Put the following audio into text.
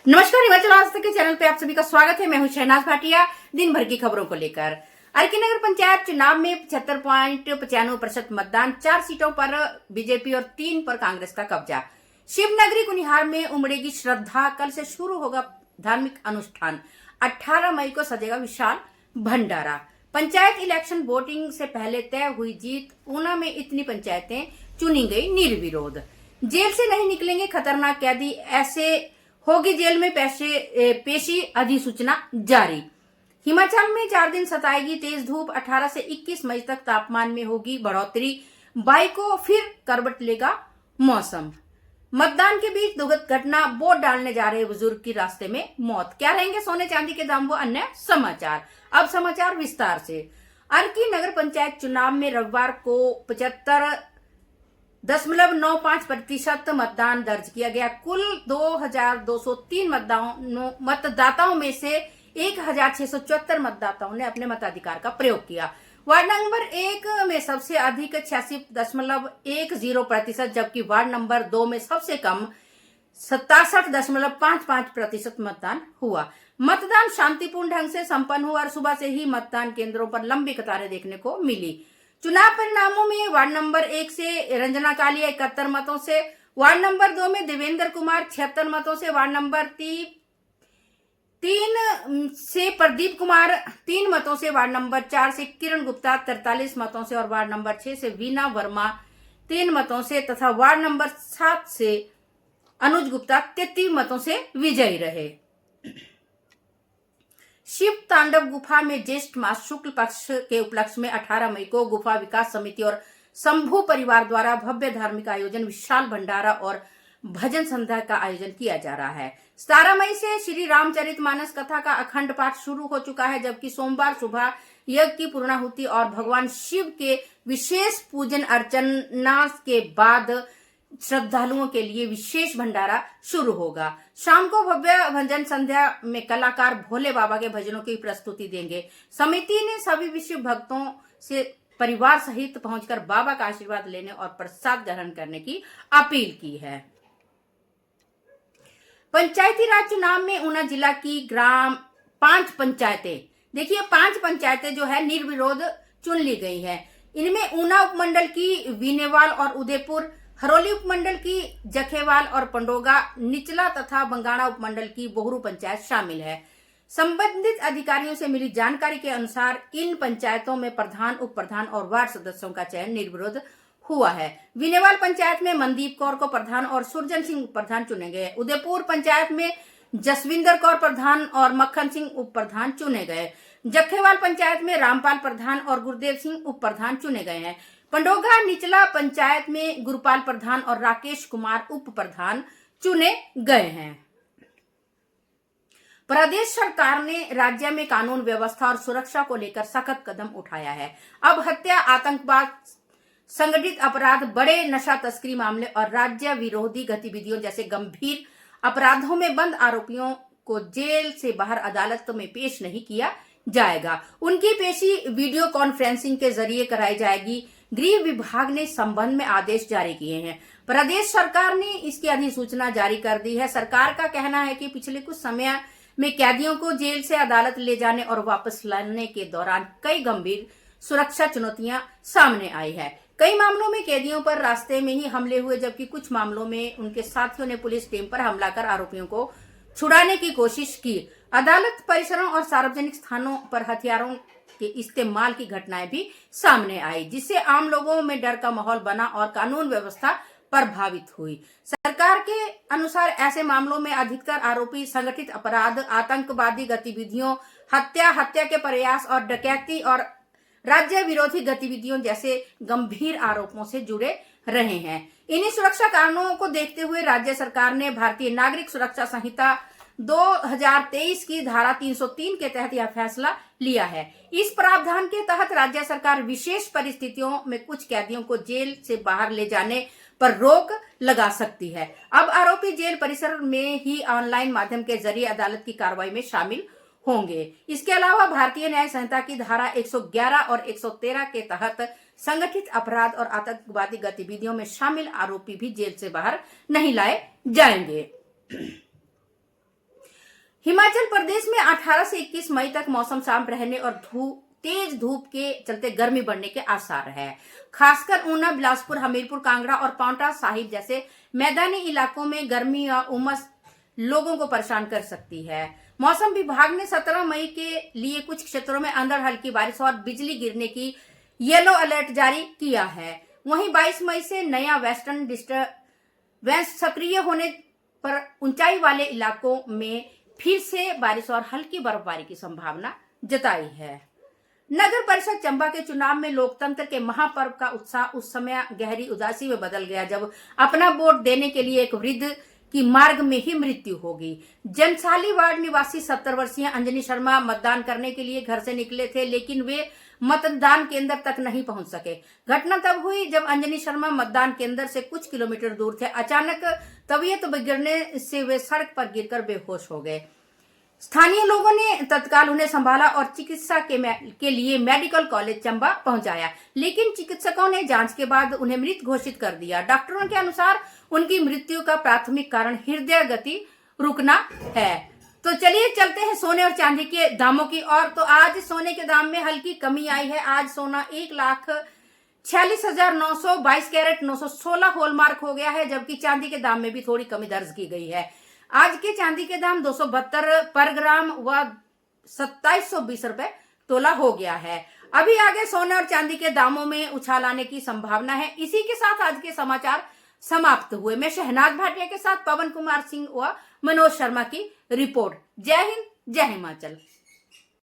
नमस्कार, हिमाचल आस्था के चैनल पे आप सभी का स्वागत है। मैं हूं शहनाज भाटिया। दिन भर की खबरों को लेकर अर्की नगर पंचायत चुनाव में 75.95% मतदान, 4 सीटों पर बीजेपी और 3 पर कांग्रेस का कब्जा। शिवनगरी कुनिहार में उमड़ेगी श्रद्धा, कल से शुरू होगा धार्मिक अनुष्ठान। 18 मई को सजेगा विशाल भंडारा। पंचायत इलेक्शन वोटिंग से पहले तय हुई जीत, ऊना में इतनी पंचायतें चुनी गई निर्विरोध। जेल से नहीं निकलेंगे खतरनाक कैदी, ऐसे होगी जेल में पेशी, अधिसूचना जारी। हिमाचल में 4 दिन सताएगी तेज धूप, 18 से 21 मई तक तापमान में होगी बढ़ोतरी। 22 को फिर करवट लेगा मौसम। मतदान के बीच दुखद घटना, वोट डालने जा रहे बुजुर्ग की रास्ते में मौत। क्या रहेंगे सोने चांदी के दाम व अन्य समाचार। अब समाचार विस्तार से। अर्की नगर पंचायत चुनाव में रविवार को 75.95% मतदान दर्ज किया गया। कुल 2203 मतदाताओं में से 1674 मतदाताओं ने अपने मताधिकार का प्रयोग किया। वार्ड नंबर 1 में सबसे अधिक 86.10%, जबकि वार्ड नंबर 2 में सबसे कम 67.55% मतदान हुआ। मतदान शांतिपूर्ण ढंग से संपन्न हुआ और सुबह से ही मतदान केंद्रों पर लंबी कतारें देखने को मिली। चुनाव परिणामों में वार्ड नंबर 1 से रंजना कालिया 71 मतों से, वार्ड नंबर 2 में देवेंद्र कुमार 76 मतों से, वार्ड नंबर 3 से प्रदीप कुमार 3 मतों से, वार्ड नंबर 4 से किरण गुप्ता 43 मतों से और वार्ड नंबर 6 से वीना वर्मा 3 मतों से तथा वार्ड नंबर 7 से अनुज गुप्ता 33 मतों से विजयी रहे। शिव तांडव गुफा में ज्येष्ठ मास शुक्ल पक्ष के उपलक्ष्य में 18 मई को गुफा विकास समिति और शंभू परिवार द्वारा भव्य धार्मिक आयोजन, विशाल भंडारा और भजन संध्या का आयोजन किया जा रहा है। 17 मई से श्री रामचरितमानस कथा का अखंड पाठ शुरू हो चुका है, जबकि सोमवार सुबह यज्ञ की पूर्णाहुति और भगवान शिव के विशेष पूजन अर्चना के बाद श्रद्धालुओं के लिए विशेष भंडारा शुरू होगा। शाम को भव्य भजन संध्या में कलाकार भोले बाबा के भजनों की प्रस्तुति देंगे। समिति ने सभी विश्व भक्तों से परिवार सहित पहुंचकर बाबा का आशीर्वाद लेने और प्रसाद ग्रहण करने की अपील की है। पंचायती राज चुनाव में ऊना जिला की 5 पंचायतें, देखिए 5 पंचायतें जो है निर्विरोध चुन ली गई हैं। इनमें ऊना उपमंडल की वीनेवाल और उदयपुर, हरोली उपमंडल की जखेवाल और पंडोगा, निचला तथा बंगाणा उपमंडल की बोहरू पंचायत शामिल है। संबंधित अधिकारियों से मिली जानकारी के अनुसार इन पंचायतों में प्रधान, उप प्रधान और वार्ड सदस्यों का चयन निर्विरोध हुआ है। वीनेवाल पंचायत में मनदीप कौर को प्रधान और सुरजन सिंह उप प्रधान चुने गए। उदयपुर पंचायत में जसविंदर कौर प्रधान और मक्खन सिंह उप प्रधान चुने गए। जखेवाल पंचायत में रामपाल प्रधान और गुरुदेव सिंह उप प्रधान चुने गए हैं। पंडोगा निचला पंचायत में गुरुपाल प्रधान और राकेश कुमार उप प्रधान चुने गए हैं। प्रदेश सरकार ने राज्य में कानून व्यवस्था और सुरक्षा को लेकर सख्त कदम उठाया है। अब हत्या, आतंकवाद, संगठित अपराध, बड़े नशा तस्करी मामले और राज्य विरोधी गतिविधियों जैसे गंभीर अपराधों में बंद आरोपियों को जेल से बाहर अदालत में पेश नहीं किया जाएगा। उनकी पेशी वीडियो कॉन्फ्रेंसिंग के जरिए कराई जाएगी। गृह विभाग ने संबंध में आदेश जारी किए हैं। प्रदेश सरकार ने इसकी अधिसूचना जारी कर दी है। सरकार का कहना है कि पिछले कुछ समय में कैदियों को जेल से अदालत ले जाने और वापस लाने के दौरान कई गंभीर सुरक्षा चुनौतियां सामने आई है। कई मामलों में कैदियों पर रास्ते में ही हमले हुए, जबकि कुछ मामलों में उनके साथियों ने पुलिस टीम पर हमला कर आरोपियों को छुड़ाने की कोशिश की। अदालत परिसरों और सार्वजनिक स्थानों पर हथियारों के इस्तेमाल की घटनाएं भी सामने आई, जिससे आम लोगों में डर का माहौल बना और कानून व्यवस्था प्रभावित हुई। सरकार के अनुसार ऐसे मामलों में अधिकतर आरोपी संगठित अपराध, आतंकवादी गतिविधियों, हत्या के प्रयास और डकैती और राज्य विरोधी गतिविधियों जैसे गंभीर आरोपों से जुड़े रहे हैं। इन्हीं सुरक्षा कारणों को देखते हुए राज्य सरकार ने भारतीय नागरिक सुरक्षा संहिता 2023 की धारा 303 के तहत यह फैसला लिया है। इस प्रावधान के तहत राज्य सरकार विशेष परिस्थितियों में कुछ कैदियों को जेल से बाहर ले जाने पर रोक लगा सकती है। अब आरोपी जेल परिसर में ही ऑनलाइन माध्यम के जरिए अदालत की कार्रवाई में शामिल होंगे। इसके अलावा भारतीय न्याय संहिता की धारा 111 और 113 के तहत संगठित अपराध और आतंकवादी गतिविधियों में शामिल आरोपी भी जेल से बाहर नहीं लाए जाएंगे। हिमाचल प्रदेश में 18 से 21 मई तक मौसम साफ रहने और तेज धूप के चलते गर्मी बढ़ने के आसार है। खासकर ऊना, बिलासपुर, हमीरपुर, कांगड़ा और पांवटा साहिब जैसे मैदानी इलाकों में गर्मी और उमस लोगों को परेशान कर सकती है। मौसम विभाग ने 17 मई के लिए कुछ क्षेत्रों में अंधड़ हल्की बारिश और बिजली गिरने की येलो अलर्ट जारी किया है। वहीं 22 मई से नया वेस्टर्न डिस्टर्बेंस सक्रिय होने पर ऊंचाई वाले इलाकों में फिर से बारिश और हल्की बर्फबारी की संभावना जताई है। नगर परिषद चंबा के चुनाव में लोकतंत्र के महापर्व का उत्साह उस समय गहरी उदासी में बदल गया जब अपना वोट देने के लिए एक वृद्ध की मार्ग में ही मृत्यु हो गई। जनसाली वार्ड निवासी 70 वर्षीय अंजनी शर्मा मतदान करने के लिए घर से निकले थे, लेकिन वे मतदान केंद्र तक नहीं पहुंच सके। घटना तब हुई जब अंजनी शर्मा मतदान केंद्र से कुछ किलोमीटर दूर थे। अचानक तबीयत बिगड़ने से वे सड़क पर गिरकर बेहोश हो गए। स्थानीय लोगों ने तत्काल उन्हें संभाला और चिकित्सा के लिए मेडिकल कॉलेज चंबा पहुंचाया, लेकिन चिकित्सकों ने जांच के बाद उन्हें मृत घोषित कर दिया। डॉक्टरों के अनुसार उनकी मृत्यु का प्राथमिक कारण हृदय गति रुकना है। तो चलिए चलते हैं सोने और चांदी के दामों की ओर। तो आज सोने के दाम में हल्की कमी आई है। आज सोना 1,46,922 कैरेट 916 हॉलमार्क हो गया है, जबकि चांदी के दाम में भी थोड़ी कमी दर्ज की गई है। आज के चांदी के दाम 272 पर ग्राम व 2720 रुपए तोला हो गया है। अभी आगे सोने और चांदी के दामों में उछाल आने की संभावना है। इसी के साथ आज के समाचार समाप्त हुए। मैं शहनाज भाटिया के साथ पवन कुमार सिंह व मनोज शर्मा की रिपोर्ट। जय हिंद, जय हिमाचल।